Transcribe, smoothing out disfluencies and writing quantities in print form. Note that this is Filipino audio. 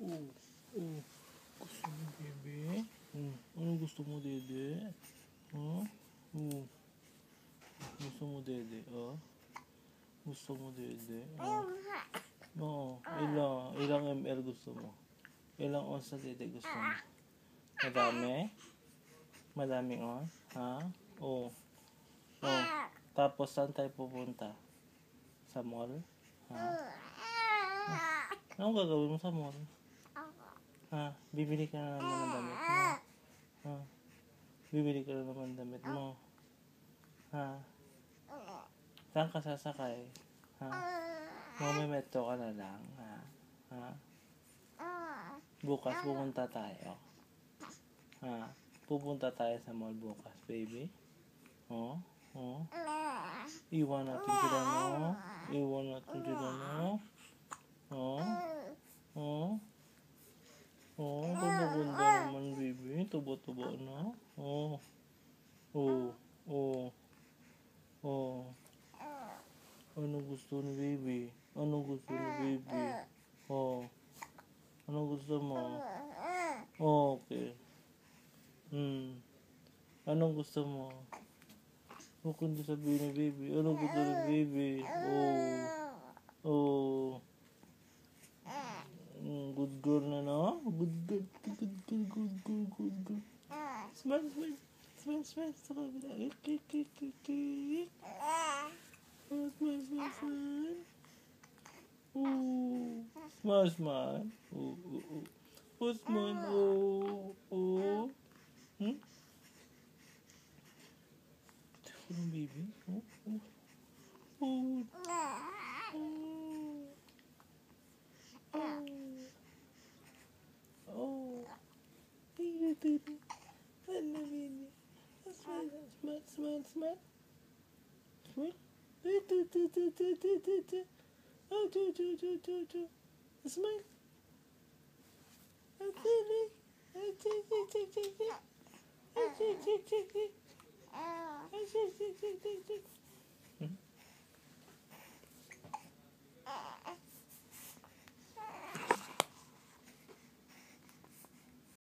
Oh, oh. Gusto mo, bebe? Ano gusto mo, dede? Huh? Oh. Gusto mo, dede? Oh? Gusto mo, dede? Oh. Oo. Ilang ml gusto mo? Ilang ons na dede gusto mo? Madami? Madaming ons? Ha? Oo. Oh. Tapos, saan tayo pupunta? Sa mall? Ha? Anong gagawin mo sa mall? Ha? Bibili ka na naman ng damit mo? Ha? Bibili ka na naman ng damit mo? Ha? Saan ka sasakay? Ha? Mamimetro ka na lang? Ha? Ha? Bukas pupunta tayo? Ha? Pupunta tayo sa mall bukas, baby? Oh? Oh? Iwan natin sila, no? Iwan natin sila, no? Oh? Oh? Oh, ganda-ganda naman, baby. Tubo-tubo na. Oh. Oh. Oh. Oh. Ano gusto ni baby? Ano gusto ni baby? Oh. Ano gusto mo? Oh, okay. Anong gusto mo? Huwag hindi sabihin ni baby. Anong gusto ni baby? Oh. Oh. Good girl na, no? Good girl. Good girl. Good girl. Good girl. Smile, smile. Smile, smile. Sa kabila. Smile, smile, smile, smile. Oh. Smile, smile. Oh, oh, oh. Oh, smile. Oh, oh. Ano, baby? Oh, oh. Oh. Oh. Baby. Hello, baby. Smile, smile, smile, smile. Smile. Oh, smile.